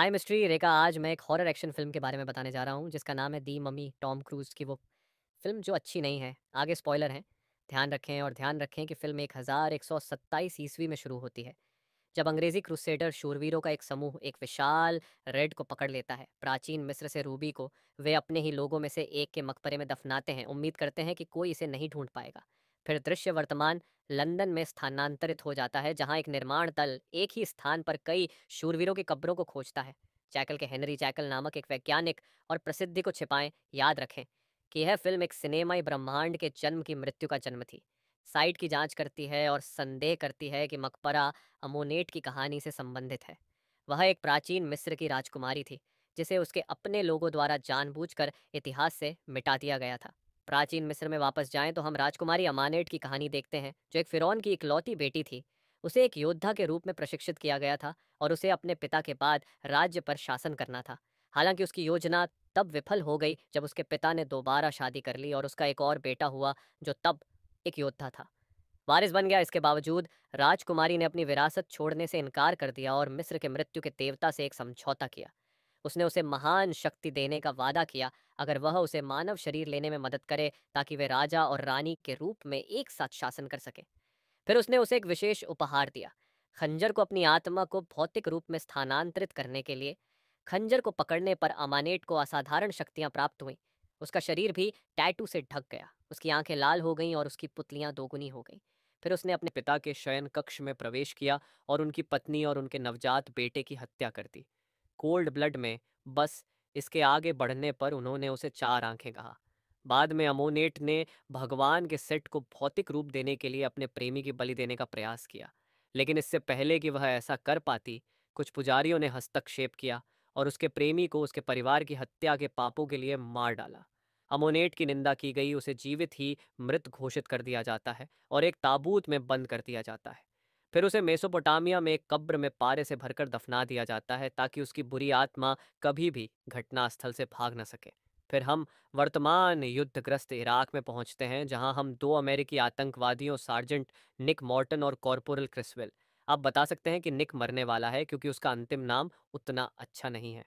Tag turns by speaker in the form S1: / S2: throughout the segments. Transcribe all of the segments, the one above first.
S1: हाय mystery रेखा। आज मैं एक हॉरर एक्शन फिल्म के बारे में बताने जा रहा हूँ जिसका नाम है दी ममी। टॉम क्रूज की वो फिल्म जो अच्छी नहीं है। आगे स्पॉइलर हैं। ध्यान रखें कि फिल्म 1127 ईस्वी में शुरू होती है, जब अंग्रेजी क्रूसेडर शूरवीरों का एक समूह एक विशाल रेड को पकड़ लेता है। प्राचीन मिस्र से रूबी को वे अपने ही लोगों में से एक के मकबरे में दफनाते हैं, उम्मीद करते हैं कि कोई इसे नहीं ढूंढ पाएगा। फिर दृश्य वर्तमान लंदन में स्थानांतरित हो जाता है, जहां एक निर्माण दल एक ही स्थान पर कई शूरवीरों की कब्रों को खोजता है। चैकल के हेनरी चैकल नामक एक वैज्ञानिक और प्रसिद्धि को छिपाएं। याद रखें कि यह फिल्म एक सिनेमाई ब्रह्मांड के जन्म की मृत्यु का जन्म थी। साइट की जांच करती है और संदेह करती है कि मकबरा अमोनेट की कहानी से संबंधित है। वह एक प्राचीन मिस्र की राजकुमारी थी, जिसे उसके अपने लोगों द्वारा जानबूझकर इतिहास से मिटा दिया गया था। प्राचीन मिस्र में वापस जाएं तो हम राजकुमारी अमानेट की कहानी देखते हैं, जो एक फिरौन की इकलौती बेटी थी। उसे एक योद्धा के रूप में प्रशिक्षित किया गया था और उसे अपने पिता के बाद राज्य पर शासन करना था। हालांकि उसकी योजना तब विफल हो गई जब उसके पिता ने दोबारा शादी कर ली और उसका एक और बेटा हुआ, जो तब एक योद्धा था। वारिस बन गया। इसके बावजूद राजकुमारी ने अपनी विरासत छोड़ने से इनकार कर दिया और मिस्र के मृत्यु के देवता से एक समझौता किया। उसने उसे महान शक्ति देने का वादा किया अगर वह उसे मानव शरीर लेने में मदद करे, ताकि वे राजा और रानी के रूप में एक साथ शासन कर सके। फिर उसने उसे एक विशेष उपहार दिया, खंजर को। अपनी आत्मा को भौतिक रूप में स्थानांतरित करने के लिए खंजर को पकड़ने पर अमानेट को असाधारण शक्तियां प्राप्त हुईं। उसका शरीर भी टैटू से ढक गया, उसकी आंखें लाल हो गईं और उसकी पुतलियां दोगुनी हो गईं। फिर उसने अपने पिता के शयन कक्ष में प्रवेश किया और उनकी पत्नी और उनके नवजात बेटे की हत्या कर दी, कोल्ड ब्लड में। बस इसके आगे बढ़ने पर उन्होंने उसे चार आंखें कहा। बाद में अमोनेट ने भगवान के सेट को भौतिक रूप देने के लिए अपने प्रेमी की बलि देने का प्रयास किया, लेकिन इससे पहले कि वह ऐसा कर पाती, कुछ पुजारियों ने हस्तक्षेप किया और उसके प्रेमी को उसके परिवार की हत्या के पापों के लिए मार डाला। अमोनेट की निंदा की गई, उसे जीवित ही मृत घोषित कर दिया जाता है और एक ताबूत में बंद कर दिया जाता है। फिर उसे मेसोपोटामिया में एक कब्र में पारे से भरकर दफना दिया जाता है, ताकि उसकी बुरी आत्मा कभी भी घटनास्थल से भाग न सके। फिर हम वर्तमान युद्धग्रस्त इराक में पहुंचते हैं, जहां हम दो अमेरिकी आतंकवादियों सार्जेंट निक मॉर्टन और कॉर्पोरल क्रिसवेल। आप बता सकते हैं कि निक मरने वाला है क्योंकि उसका अंतिम नाम उतना अच्छा नहीं है।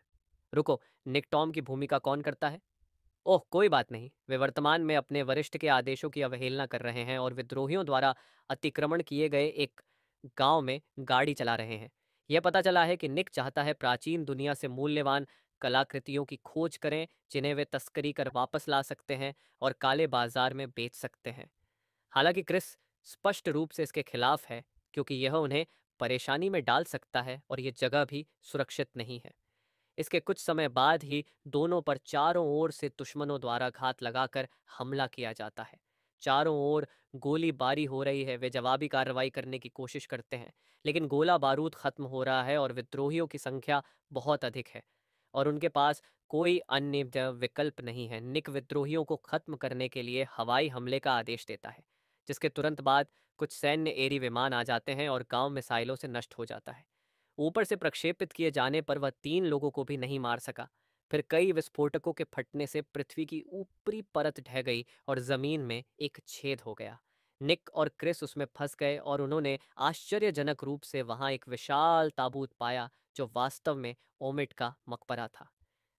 S1: रुको, निक टॉम की भूमिका कौन करता है? ओह, कोई बात नहीं। वे वर्तमान में अपने वरिष्ठ के आदेशों की अवहेलना कर रहे हैं और विद्रोहियों द्वारा अतिक्रमण किए गए एक गांव में गाड़ी चला रहे हैं। यह पता चला है कि निक चाहता है प्राचीन दुनिया से मूल्यवान कलाकृतियों की खोज करें, जिन्हें वे तस्करी कर वापस ला सकते हैं और काले बाजार में बेच सकते हैं। हालांकि क्रिस स्पष्ट रूप से इसके खिलाफ है, क्योंकि यह उन्हें परेशानी में डाल सकता है और यह जगह भी सुरक्षित नहीं है। इसके कुछ समय बाद ही दोनों पर चारों ओर से दुश्मनों द्वारा घात लगाकर हमला किया जाता है। चारों ओर गोलीबारी हो रही है। वे जवाबी कार्रवाई करने की कोशिश करते हैं, लेकिन गोला बारूद खत्म हो रहा है और विद्रोहियों की संख्या बहुत अधिक है और उनके पास कोई अन्य विकल्प नहीं है। निक विद्रोहियों को खत्म करने के लिए हवाई हमले का आदेश देता है, जिसके तुरंत बाद कुछ सैन्य एरी विमान आ जाते हैं और गांव मिसाइलों से नष्ट हो जाता है। ऊपर से प्रक्षेपित किए जाने पर वह तीन लोगों को भी नहीं मार सका। फिर कई विस्फोटकों के फटने से पृथ्वी की ऊपरी परत ढह गई और जमीन में एक छेद हो गया। निक और क्रिस उसमें फंस गए और उन्होंने आश्चर्यजनक रूप से वहां एक विशाल ताबूत पाया, जो वास्तव में ओमिट का मकबरा था।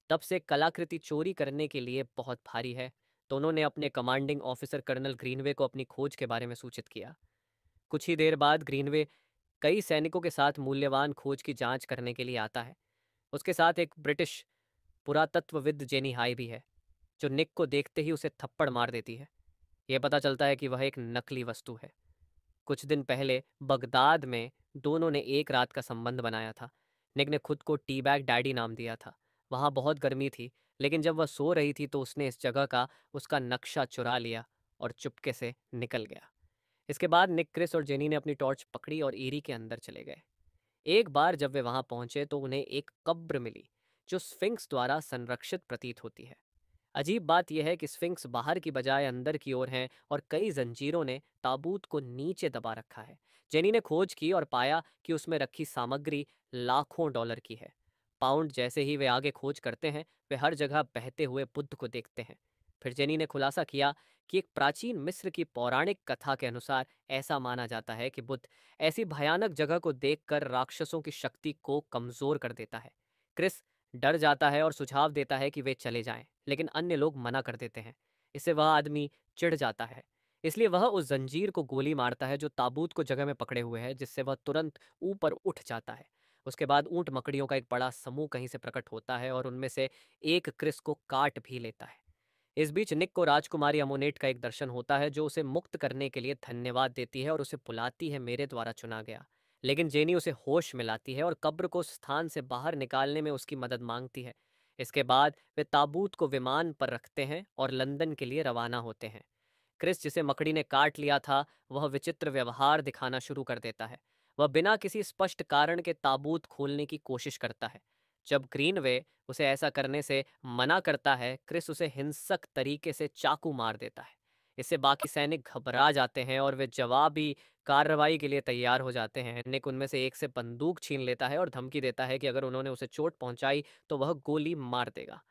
S1: तब से कलाकृति चोरी करने के लिए बहुत भारी है। तो उन्होंने अपने कमांडिंग ऑफिसर कर्नल ग्रीनवे को अपनी खोज के बारे में सूचित किया। कुछ ही देर बाद ग्रीनवे कई सैनिकों के साथ मूल्यवान खोज की जांच करने के लिए आता है। उसके साथ एक ब्रिटिश पुरातत्वविद जेनी हाई भी है, जो निक को देखते ही उसे थप्पड़ मार देती है। यह पता चलता है कि वह एक नकली वस्तु है। कुछ दिन पहले बगदाद में दोनों ने एक रात का संबंध बनाया था। निक ने खुद को टी बैग डैडी नाम दिया था। वहाँ बहुत गर्मी थी, लेकिन जब वह सो रही थी तो उसने इस जगह का उसका नक्शा चुरा लिया और चुपके से निकल गया। इसके बाद निक, क्रिस और जेनी ने अपनी टॉर्च पकड़ी और एरी के अंदर चले गए। एक बार जब वे वहां पहुंचे तो उन्हें एक कब्र मिली, जो स्फिंक्स द्वारा संरक्षित प्रतीत होती है। अजीब बात यह है कि स्फिंक्स बाहर की बजाय अंदर की ओर है और कई जंजीरों ने ताबूत को नीचे दबा रखा है। जेनी ने खोज की और पाया कि उसमें रखी सामग्री लाखों डॉलर की है, पाउंड। जैसे ही वे आगे खोज करते हैं, वे हर जगह बहते हुए बुद्ध को देखते हैं। फिर जेनी ने खुलासा किया कि एक प्राचीन मिस्र की पौराणिक कथा के अनुसार ऐसा माना जाता है कि बुद्ध ऐसी भयानक जगह को देखकर राक्षसों की शक्ति को कमजोर कर देता है। क्रिस डर जाता है और सुझाव देता है कि वे चले जाएं, लेकिन अन्य लोग मना कर देते हैं। इससे वह आदमी चिढ़ जाता है, इसलिए वह उस जंजीर को गोली मारता है जो ताबूत को जगह में पकड़े हुए है, जिससे वह तुरंत ऊपर उठ जाता है। उसके बाद ऊंट मकड़ियों का एक बड़ा समूह कहीं से प्रकट होता है और उनमें से एक क्रिस को काट भी लेता है। इस बीच निक को राजकुमारी अमोनेट का एक दर्शन होता है जो उसे मुक्त करने के लिए धन्यवाद देती है और उसे बुलाती है, मेरे द्वारा चुना गया। लेकिन जेनी उसे होश में लाती है और कब्र को स्थान से बाहर निकालने में उसकी मदद मांगती है। इसके बाद वे ताबूत को विमान पर रखते हैं और लंदन के लिए रवाना होते हैं। क्रिस, जिसे मकड़ी ने काट लिया था, वह विचित्र व्यवहार दिखाना शुरू कर देता है। वह बिना किसी स्पष्ट कारण के ताबूत खोलने की कोशिश करता है। जब ग्रीनवे उसे ऐसा करने से मना करता है, क्रिस उसे हिंसक तरीके से चाकू मार देता है। इससे बाकी सैनिक घबरा जाते हैं और वे जवाबी कार्रवाई के लिए तैयार हो जाते हैं। निक उनमें से एक से बंदूक छीन लेता है और धमकी देता है कि अगर उन्होंने उसे चोट पहुंचाई तो वह गोली मार देगा।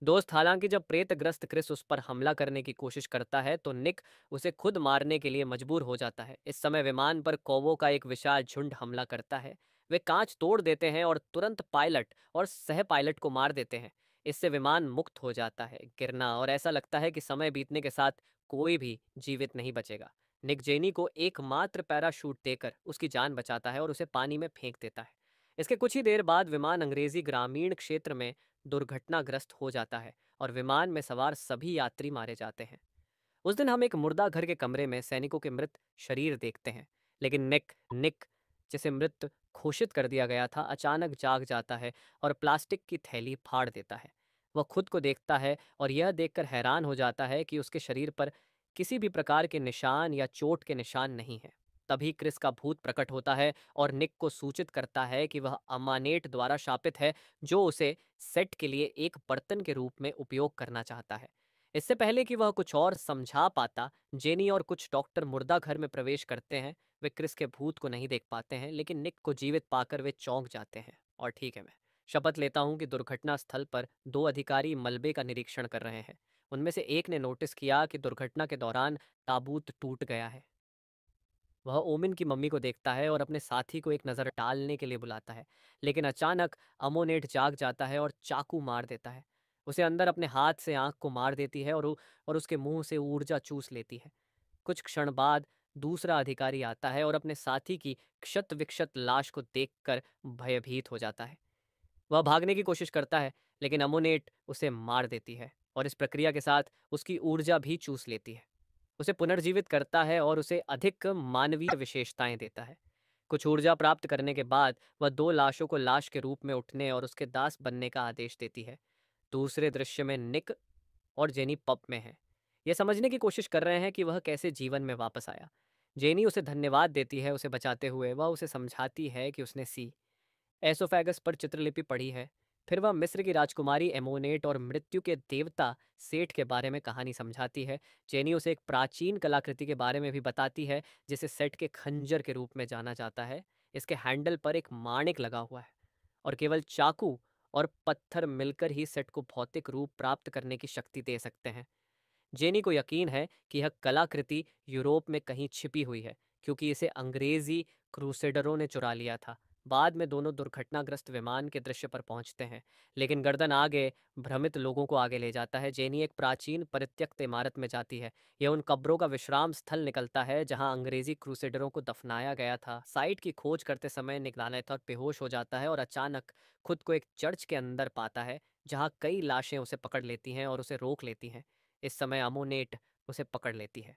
S1: दोस्त, हालांकि जब प्रेतग्रस्त क्रिस उस पर हमला करने की कोशिश करता है तो निक उसे खुद मारने के लिए मजबूर हो जाता है। इस समय विमान पर कौवों का एक विशाल झुंड हमला करता है। वे कांच तोड़ देते हैं और तुरंत पायलट और सह पायलट को मार देते हैं। इससे विमान मुक्त हो जाता है गिरना, और ऐसा लगता है कि समय बीतने के साथ कोई भी जीवित नहीं बचेगा। निक जेनी को एकमात्र पैराशूट देकर उसकी जान बचाता है और उसे पानी में फेंक देता है। इसके कुछ ही देर बाद विमान अंग्रेजी ग्रामीण क्षेत्र में दुर्घटनाग्रस्त हो जाता है और विमान में सवार सभी यात्री मारे जाते हैं। उस दिन हम एक मुर्दा घर के कमरे में सैनिकों के मृत शरीर देखते हैं, लेकिन निक निक जिसे मृत घोषित कर दिया गया था, अचानक जाग जाता है और प्लास्टिक की थैली फाड़ देता है। वह खुद को देखता है और यह देखकर हैरान हो जाता है कि उसके शरीर पर किसी भी प्रकार के निशान या चोट के निशान नहीं है। तभी क्रिस का भूत प्रकट होता है और निक को सूचित करता है कि वह अमानेट द्वारा शापित है, जो उसे सेट के लिए एक बर्तन के रूप में उपयोग करना चाहता है। इससे पहले कि वह कुछ और समझा पाता, जेनी और कुछ डॉक्टर मुर्दा घर में प्रवेश करते हैं। वे क्रिस के भूत को नहीं देख पाते हैं, लेकिन निक को जीवित पाकर वे चौंक जाते हैं। और ठीक है, मैं शपथ लेता हूं कि दुर्घटना स्थल पर दो अधिकारी मलबे का निरीक्षण कर रहे हैं। उनमें से एक ने नोटिस किया कि दुर्घटना के दौरान ताबूत टूट गया है। वह ओमिन की मम्मी को देखता है और अपने साथी को एक नज़र डालने के लिए बुलाता है, लेकिन अचानक अमोनेट जाग जाता है और चाकू मार देता है। उसे अंदर अपने हाथ से आंख को मार देती है और उसके मुंह से ऊर्जा चूस लेती है। कुछ क्षण बाद दूसरा अधिकारी आता है और अपने साथी की क्षत विक्षत लाश को देखकर भयभीत हो जाता है। वह भागने की कोशिश करता है, लेकिन अमोनेट उसे मार देती है और इस प्रक्रिया के साथ उसकी ऊर्जा भी चूस लेती है। उसे पुनर्जीवित करता है और उसे अधिक मानवीय विशेषताएं देता है। कुछ ऊर्जा प्राप्त करने के बाद वह दो लाशों को लाश के रूप में उठने और उसके दास बनने का आदेश देती है। दूसरे दृश्य में निक और जेनी पब में है। यह समझने की कोशिश कर रहे हैं कि वह कैसे जीवन में वापस आया। जेनी उसे धन्यवाद देती है उसे बचाते हुए। वह उसे समझाती है कि उसने एसोफेगस पर चित्रलिपि पढ़ी है। फिर वह मिस्र की राजकुमारी एमोनेट और मृत्यु के देवता सेठ के बारे में कहानी समझाती है। जेनी उसे एक प्राचीन कलाकृति के बारे में भी बताती है, जिसे सेठ के खंजर के रूप में जाना जाता है। इसके हैंडल पर एक माणिक लगा हुआ है और केवल चाकू और पत्थर मिलकर ही सेट को भौतिक रूप प्राप्त करने की शक्ति दे सकते हैं। जेनी को यकीन है कि यह कलाकृति यूरोप में कहीं छिपी हुई है, क्योंकि इसे अंग्रेजी क्रूसेडरों ने चुरा लिया था। बाद में दोनों दुर्घटनाग्रस्त विमान के दृश्य पर पहुंचते हैं, लेकिन गर्दन आगे भ्रमित लोगों को आगे ले जाता है। जेनी एक प्राचीन परित्यक्त इमारत में जाती है। यह उन कब्रों का विश्राम स्थल निकलता है जहां अंग्रेजी क्रूसेडरों को दफनाया गया था। साइट की खोज करते समय निगलानेथर बेहोश हो जाता है और अचानक खुद को एक चर्च के अंदर पाता है, जहां कई लाशें उसे पकड़ लेती हैं और उसे रोक लेती हैं। इस समय अमोनेट उसे पकड़ लेती है,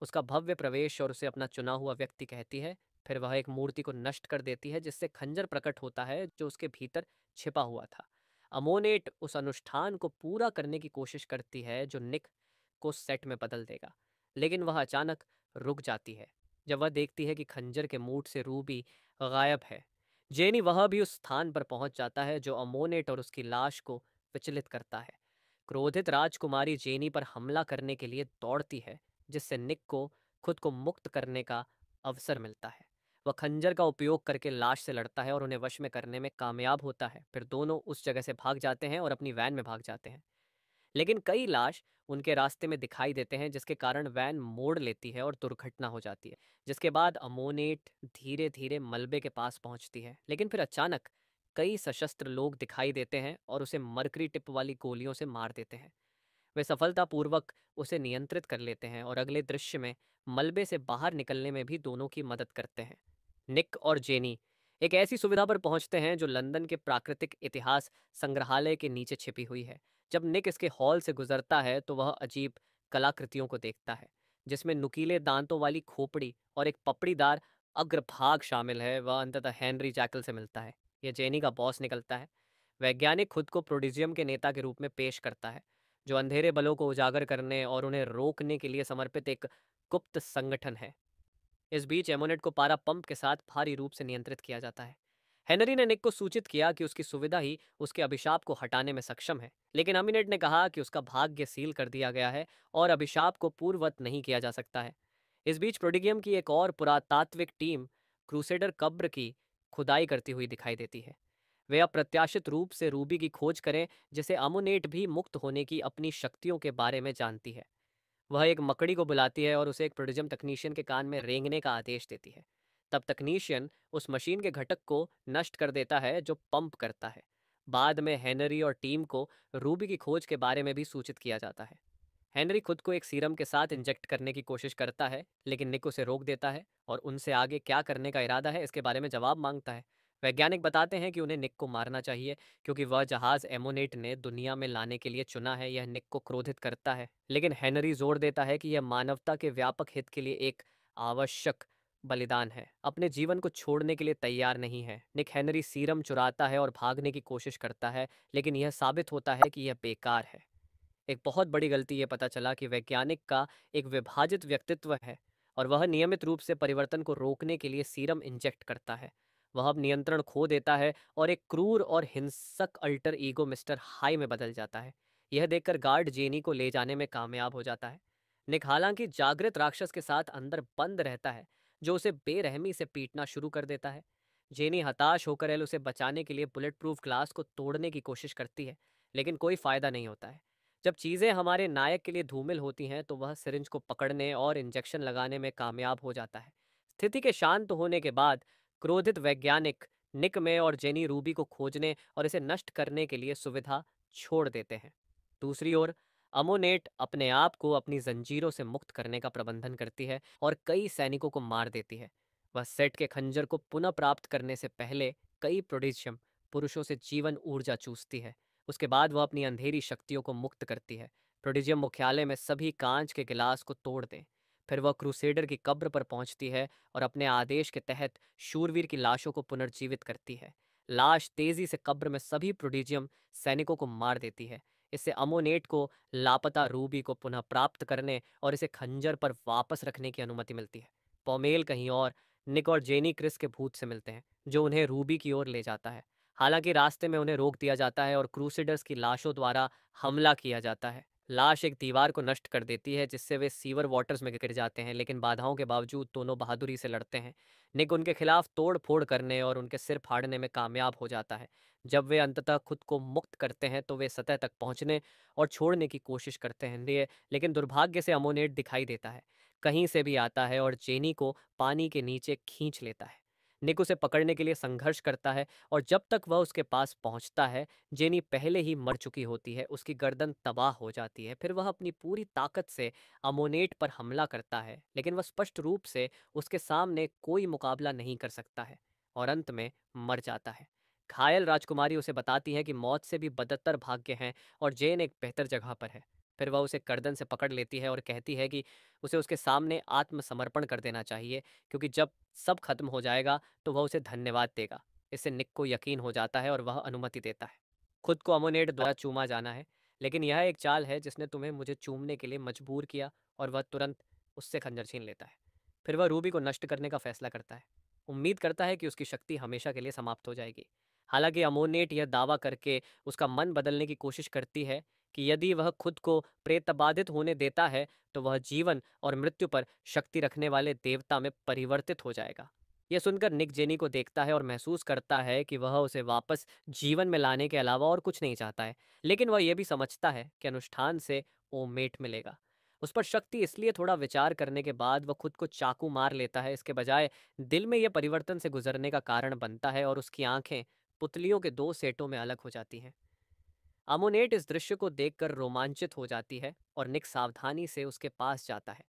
S1: उसका भव्य प्रवेश और उसे अपना चुना हुआ व्यक्ति कहती है। फिर वह एक मूर्ति को नष्ट कर देती है, जिससे खंजर प्रकट होता है जो उसके भीतर छिपा हुआ था। अमोनेट उस अनुष्ठान को पूरा करने की कोशिश करती है जो निक को सेट में बदल देगा, लेकिन वह अचानक रुक जाती है जब वह देखती है कि खंजर के मूठ से रूबी गायब है। जेनी वह भी उस स्थान पर पहुंच जाता है जो अमोनेट और उसकी लाश को विचलित करता है। क्रोधित राजकुमारी जेनी पर हमला करने के लिए दौड़ती है, जिससे निक को खुद को मुक्त करने का अवसर मिलता है। वह खंजर का उपयोग करके लाश से लड़ता है और उन्हें वश में करने में कामयाब होता है। फिर दोनों उस जगह से भाग जाते हैं और अपनी वैन में भाग जाते हैं, लेकिन कई लाश उनके रास्ते में दिखाई देते हैं, जिसके कारण वैन मोड़ लेती है और दुर्घटना हो जाती है। जिसके बाद अमोनेट धीरे धीरे मलबे के पास पहुंचती है, लेकिन फिर अचानक कई सशस्त्र लोग दिखाई देते हैं और उसे मरकरी टिप वाली गोलियों से मार देते हैं। वे सफलतापूर्वक उसे नियंत्रित कर लेते हैं और अगले दृश्य में मलबे से बाहर निकलने में भी दोनों की मदद करते हैं। निक और जेनी एक ऐसी सुविधा पर पहुंचते हैं जो लंदन के प्राकृतिक इतिहास संग्रहालय के नीचे छिपी हुई है। जब निक इसके हॉल से गुजरता है तो वह अजीब कलाकृतियों को देखता है, जिसमें नुकीले दांतों वाली खोपड़ी और एक पपड़ीदार अग्रभाग शामिल है। वह अंततः हेनरी जैकल से मिलता है। यह जेनी का बॉस निकलता है। वैज्ञानिक खुद को प्रोडिजियम के नेता के रूप में पेश करता है, जो अंधेरे बलों को उजागर करने और उन्हें रोकने के लिए समर्पित एक गुप्त संगठन है। इस बीच एमोनेट को पारा पंप के साथ भारी रूप से नियंत्रित किया जाता है। हेनरी ने निक को सूचित किया कि उसकी सुविधा ही उसके अभिशाप को हटाने में सक्षम है, लेकिन अमिनेट ने कहा कि उसका भाग्य सील कर दिया गया है और अभिशाप को पूर्ववत नहीं किया जा सकता है। इस बीच प्रोडिगियम की एक और पुरातात्विक टीम क्रूसेडर कब्र की खुदाई करती हुई दिखाई देती है। वे अप्रत्याशित रूप से रूबी की खोज करें, जिसे अमोनेट भी मुक्त होने की अपनी शक्तियों के बारे में जानती है। वह एक मकड़ी को बुलाती है और उसे एक प्रोडिजम तकनीशियन के कान में रेंगने का आदेश देती है। तब तकनीशियन उस मशीन के घटक को नष्ट कर देता है जो पंप करता है। बाद में हेनरी और टीम को रूबी की खोज के बारे में भी सूचित किया जाता है। हेनरी खुद को एक सीरम के साथ इंजेक्ट करने की कोशिश करता है, लेकिन निक उसे रोक देता है और उनसे आगे क्या करने का इरादा है इसके बारे में जवाब मांगता है। वैज्ञानिक बताते हैं कि उन्हें निक को मारना चाहिए, क्योंकि वह जहाज एमोनेट ने दुनिया में लाने के लिए चुना है। यह निक को क्रोधित करता है, लेकिन हेनरी जोर देता है कि यह मानवता के व्यापक हित के लिए एक आवश्यक बलिदान है। अपने जीवन को छोड़ने के लिए तैयार नहीं है। निक हेनरी सीरम चुराता है और भागने की कोशिश करता है, लेकिन यह साबित होता है कि यह बेकार है। एक बहुत बड़ी गलती ये पता चला कि वैज्ञानिक का एक विभाजित व्यक्तित्व है और वह नियमित रूप से परिवर्तन को रोकने के लिए सीरम इंजेक्ट करता है। वह अब नियंत्रण खो देता है और एक क्रूर और हिंसक अल्टर ईगो मिस्टर हाई में बदल जाता है। यह देखकर गार्ड जेनी को ले जाने में कामयाब हो जाता है। निक हालांकि जागृत राक्षस के साथ अंदर बंद रहता है, जो उसे बेरहमी से पीटना शुरू कर देता है। जेनी हताश होकर एल उसे बचाने के लिए बुलेट प्रूफ ग्लास को तोड़ने की कोशिश करती है, लेकिन कोई फायदा नहीं होता है। जब चीज़ें हमारे नायक के लिए धूमिल होती हैं तो वह सिरिंज को पकड़ने और इंजेक्शन लगाने में कामयाब हो जाता है। स्थिति के शांत होने के बाद क्रोधित वैज्ञानिक निक में और जेनी रूबी को खोजने और इसे नष्ट करने के लिए सुविधा छोड़ देते हैं। दूसरी ओर अमोनेट अपने आप को अपनी जंजीरों से मुक्त करने का प्रबंधन करती है और कई सैनिकों को मार देती है। वह सेट के खंजर को पुनः प्राप्त करने से पहले कई प्रोडिशियम पुरुषों से जीवन ऊर्जा चूसती है। उसके बाद वह अपनी अंधेरी शक्तियों को मुक्त करती है। प्रोडिजियम मुख्यालय में सभी कांच के गिलास को तोड़ दें। फिर वह क्रूसेडर की कब्र पर पहुंचती है और अपने आदेश के तहत शूरवीर की लाशों को पुनर्जीवित करती है। लाश तेजी से कब्र में सभी प्रोडिजियम सैनिकों को मार देती है। इससे अमोनेट को लापता रूबी को पुनः प्राप्त करने और इसे खंजर पर वापस रखने की अनुमति मिलती है। पॉमेल कहीं और निक और जेनी क्रिस के भूत से मिलते हैं, जो उन्हें रूबी की ओर ले जाता है। हालांकि रास्ते में उन्हें रोक दिया जाता है और क्रूसेडर्स की लाशों द्वारा हमला किया जाता है। लाश एक दीवार को नष्ट कर देती है, जिससे वे सीवर वाटर्स में गिर जाते हैं, लेकिन बाधाओं के बावजूद दोनों बहादुरी से लड़ते हैं। निक उनके खिलाफ तोड़ फोड़ करने और उनके सिर फाड़ने में कामयाब हो जाता है। जब वे अंततः खुद को मुक्त करते हैं तो वे सतह तक पहुंचने और छोड़ने की कोशिश करते हैं, लेकिन दुर्भाग्य से अमोनेट दिखाई देता है, कहीं से भी आता है और जेनी को पानी के नीचे खींच लेता है। निक उसे पकड़ने के लिए संघर्ष करता है और जब तक वह उसके पास पहुंचता है, जेनी पहले ही मर चुकी होती है। उसकी गर्दन तबाह हो जाती है। फिर वह अपनी पूरी ताकत से अमोनेट पर हमला करता है, लेकिन वह स्पष्ट रूप से उसके सामने कोई मुकाबला नहीं कर सकता है और अंत में मर जाता है। घायल राजकुमारी उसे बताती है कि मौत से भी बदतर भाग्य हैं और जेन एक बेहतर जगह पर है। फिर वह उसे गर्दन से पकड़ लेती है और कहती है कि उसे उसके सामने आत्मसमर्पण कर देना चाहिए, क्योंकि जब सब खत्म हो जाएगा तो वह उसे धन्यवाद देगा। इससे निक को यकीन हो जाता है और वह अनुमति देता है। खुद को अमोनेट द्वारा चूमा जाना है, लेकिन यह एक चाल है जिसने तुम्हें मुझे चूमने के लिए मजबूर किया, और वह तुरंत उससे खंजर छीन लेता है। फिर वह रूबी को नष्ट करने का फैसला करता है। उम्मीद करता है कि उसकी शक्ति हमेशा के लिए समाप्त हो जाएगी। हालांकि अमोनेट यह दावा करके उसका मन बदलने की कोशिश करती है कि यदि वह खुद को प्रेतबाधित होने देता है तो वह जीवन और मृत्यु पर शक्ति रखने वाले देवता में परिवर्तित हो जाएगा। यह सुनकर निक जेनी को देखता है और महसूस करता है कि वह उसे वापस जीवन में लाने के अलावा और कुछ नहीं चाहता है, लेकिन वह यह भी समझता है कि अनुष्ठान से ओमेट मिलेगा। उस पर शक्ति इसलिए थोड़ा विचार करने के बाद वह खुद को चाकू मार लेता है। इसके बजाय दिल में यह परिवर्तन से गुजरने का कारण बनता है और उसकी आंखें पुतलियों के दो सेटों में अलग हो जाती हैं। अमोनेट इस दृश्य को देखकर रोमांचित हो जाती है और निक सावधानी से उसके पास जाता है।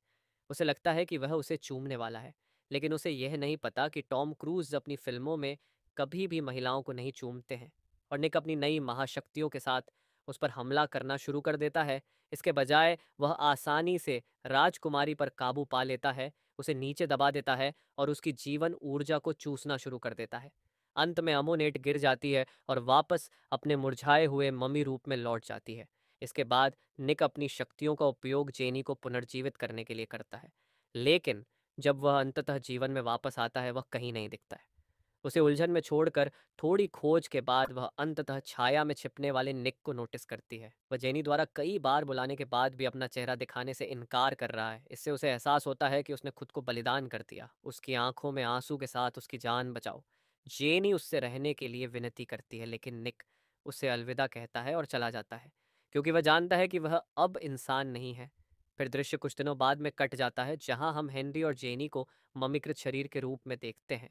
S1: उसे लगता है कि वह उसे चूमने वाला है, लेकिन उसे यह नहीं पता कि टॉम क्रूज अपनी फिल्मों में कभी भी महिलाओं को नहीं चूमते हैं। और निक अपनी नई महाशक्तियों के साथ उस पर हमला करना शुरू कर देता है। इसके बजाय वह आसानी से राजकुमारी पर काबू पा लेता है, उसे नीचे दबा देता है और उसकी जीवन ऊर्जा को चूसना शुरू कर देता है। अंत में अमोनेट गिर जाती है और वापस अपने मुरझाए हुए मम्मी रूप में लौट जाती है। इसके बाद निक अपनी शक्तियों का उपयोग जेनी को पुनर्जीवित करने के लिए करता है, लेकिन जब वह अंततः जीवन में वापस आता है वह कहीं नहीं दिखता है। उसे उलझन में छोड़कर थोड़ी खोज के बाद वह अंततः छाया में छिपने वाले निक को नोटिस करती है। वह जेनी द्वारा कई बार बुलाने के बाद भी अपना चेहरा दिखाने से इनकार कर रहा है। इससे उसे एहसास होता है कि उसने खुद को बलिदान कर दिया। उसकी आंखों में आंसू के साथ उसकी जान बचाओ जेनी उससे रहने के लिए विनती करती है, लेकिन निक उसे अलविदा कहता है और चला जाता है, क्योंकि वह जानता है कि वह अब इंसान नहीं है। फिर दृश्य कुछ दिनों बाद में कट जाता है, जहां हम हेनरी और जेनी को मम्मीकृत शरीर के रूप में देखते हैं।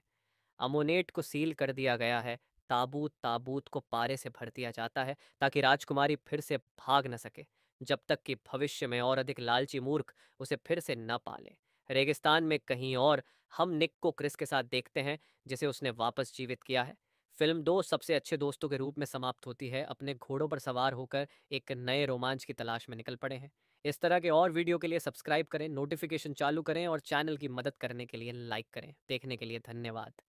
S1: अमोनेट को सील कर दिया गया है। ताबूत ताबूत को पारे से भर दिया जाता है ताकि राजकुमारी फिर से भाग न सके, जब तक कि भविष्य में और अधिक लालची मूर्ख उसे फिर से न पाले। रेगिस्तान में कहीं और हम निक को क्रिस के साथ देखते हैं, जिसे उसने वापस जीवित किया है। फिल्म दो सबसे अच्छे दोस्तों के रूप में समाप्त होती है, अपने घोड़ों पर सवार होकर एक नए रोमांच की तलाश में निकल पड़े हैं। इस तरह के और वीडियो के लिए सब्सक्राइब करें, नोटिफिकेशन चालू करें और चैनल की मदद करने के लिए लाइक करें। देखने के लिए धन्यवाद।